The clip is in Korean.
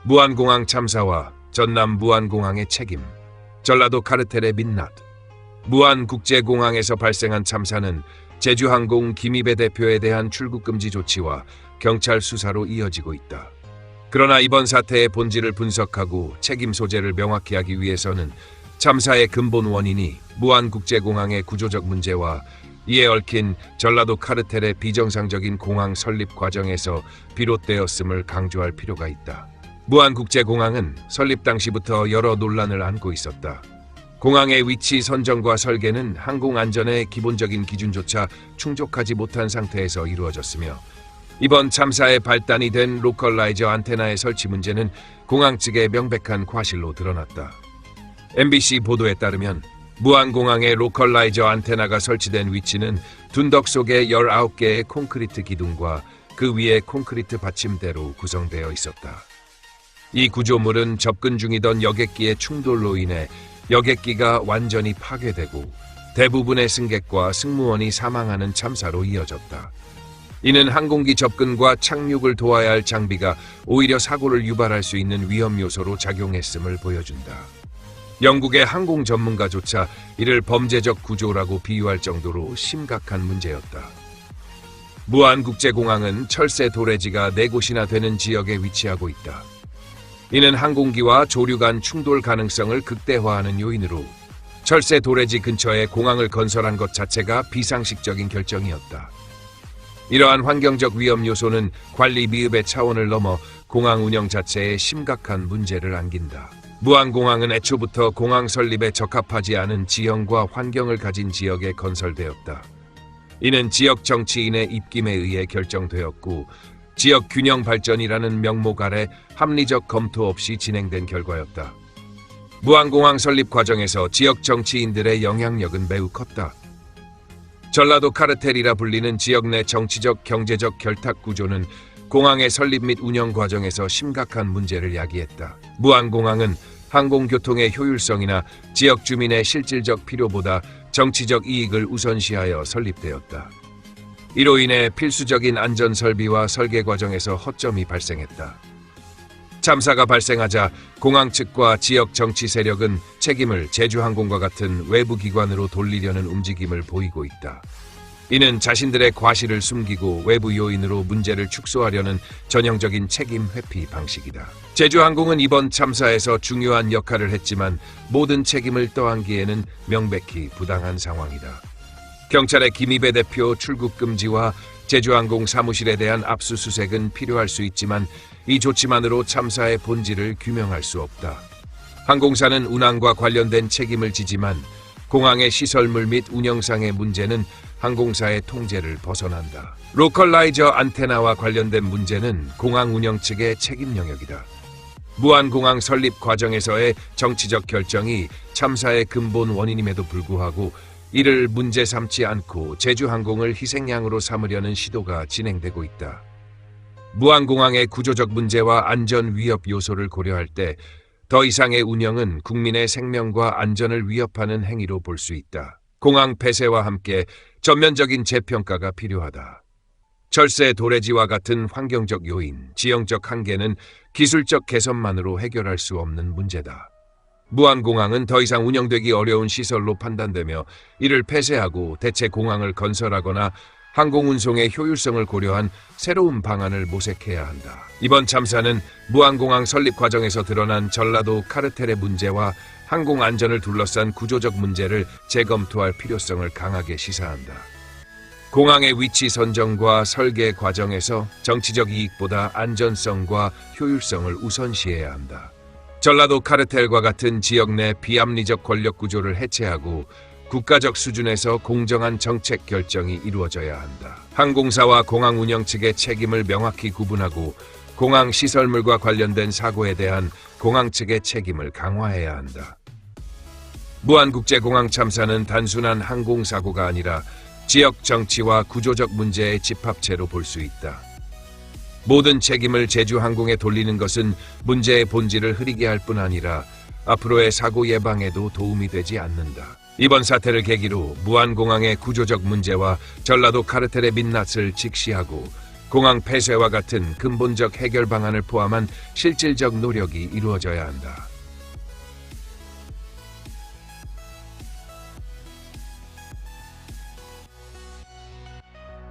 무안공항 참사와 전남 무안공항의 책임. 전라도 카르텔의 민낯. 무안국제공항에서 발생한 참사는 제주항공 김입의 대표에 대한 출국 금지 조치와 경찰 수사로 이어지고 있다. 그러나 이번 사태의 본질을 분석하고 책임 소재를 명확히 하기 위해서는 참사의 근본 원인이 무안국제공항의 구조적 문제와 이에 얽힌 전라도 카르텔의 비정상적인 공항 설립 과정에서 비롯되었음을 강조할 필요가 있다. 무안국제공항은 설립 당시부터 여러 논란을 안고 있었다. 공항의 위치 선정과 설계는 항공 안전의 기본적인 기준조차 충족하지 못한 상태에서 이루어졌으며, 이번 참사의 발단이 된 로컬라이저 안테나의 설치 문제는 공항 측의 명백한 과실로 드러났다. MBC 보도에 따르면 무안공항의 로컬라이저 안테나가 설치된 위치는 둔덕 속의 19개의 콘크리트 기둥과 그 위에 콘크리트 받침대로 구성되어 있었다. 이 구조물은 접근 중이던 여객기의 충돌로 인해 여객기가 완전히 파괴되고 대부분의 승객과 승무원이 사망하는 참사로 이어졌다. 이는 항공기 접근과 착륙을 도와야 할 장비가 오히려 사고를 유발할 수 있는 위험 요소로 작용했음을 보여준다. 영국의 항공 전문가조차 이를 범죄적 구조라고 비유할 정도로 심각한 문제였다. 무안국제공항은 철새 도래지가 4곳이나 되는 지역에 위치하고 있다. 이는 항공기와 조류 간 충돌 가능성을 극대화하는 요인으로 철새 도래지 근처에 공항을 건설한 것 자체가 비상식적인 결정이었다. 이러한 환경적 위험 요소는 관리 미흡의 차원을 넘어 공항 운영 자체에 심각한 문제를 안긴다. 무안공항은 애초부터 공항 설립에 적합하지 않은 지형과 환경을 가진 지역에 건설되었다. 이는 지역 정치인의 입김에 의해 결정되었고, 지역 균형 발전이라는 명목 아래 합리적 검토 없이 진행된 결과였다. 무안공항 설립 과정에서 지역 정치인들의 영향력은 매우 컸다. 전라도 카르텔이라 불리는 지역 내 정치적 경제적 결탁 구조는 공항의 설립 및 운영 과정에서 심각한 문제를 야기했다. 무안공항은 항공교통의 효율성이나 지역 주민의 실질적 필요보다 정치적 이익을 우선시하여 설립되었다. 이로 인해 필수적인 안전 설비와 설계 과정에서 허점이 발생했다. 참사가 발생하자 공항 측과 지역 정치 세력은 책임을 제주항공과 같은 외부 기관으로 돌리려는 움직임을 보이고 있다. 이는 자신들의 과실을 숨기고 외부 요인으로 문제를 축소하려는 전형적인 책임 회피 방식이다. 제주항공은 이번 참사에서 중요한 역할을 했지만 모든 책임을 떠안기에는 명백히 부당한 상황이다. 경찰의 김입의 대표 출국 금지와 제주항공 사무실에 대한 압수수색은 필요할 수 있지만 이 조치만으로 참사의 본질을 규명할 수 없다. 항공사는 운항과 관련된 책임을 지지만 공항의 시설물 및 운영상의 문제는 항공사의 통제를 벗어난다. 로컬라이저 안테나와 관련된 문제는 공항 운영 측의 책임 영역이다. 무안공항 설립 과정에서의 정치적 결정이 참사의 근본 원인임에도 불구하고 이를 문제 삼지 않고 제주항공을 희생양으로 삼으려는 시도가 진행되고 있다. 무안공항의 구조적 문제와 안전 위협 요소를 고려할 때 더 이상의 운영은 국민의 생명과 안전을 위협하는 행위로 볼 수 있다. 공항 폐쇄와 함께 전면적인 재평가가 필요하다. 철새 도래지와 같은 환경적 요인, 지형적 한계는 기술적 개선만으로 해결할 수 없는 문제다. 무안공항은 더 이상 운영되기 어려운 시설로 판단되며 이를 폐쇄하고 대체 공항을 건설하거나 항공운송의 효율성을 고려한 새로운 방안을 모색해야 한다. 이번 참사는 무안공항 설립 과정에서 드러난 전라도 카르텔의 문제와 항공 안전을 둘러싼 구조적 문제를 재검토할 필요성을 강하게 시사한다. 공항의 위치 선정과 설계 과정에서 정치적 이익보다 안전성과 효율성을 우선시해야 한다. 전라도 카르텔과 같은 지역 내 비합리적 권력 구조를 해체하고 국가적 수준에서 공정한 정책 결정이 이루어져야 한다. 항공사와 공항 운영 측의 책임을 명확히 구분하고 공항 시설물과 관련된 사고에 대한 공항 측의 책임을 강화해야 한다. 무안국제공항 참사는 단순한 항공사고가 아니라 지역 정치와 구조적 문제의 집합체로 볼 수 있다. 모든 책임을 제주항공에 돌리는 것은 문제의 본질을 흐리게 할 뿐 아니라 앞으로의 사고 예방에도 도움이 되지 않는다. 이번 사태를 계기로 무안공항의 구조적 문제와 전라도 카르텔의 민낯을 직시하고 공항 폐쇄와 같은 근본적 해결 방안을 포함한 실질적 노력이 이루어져야 한다.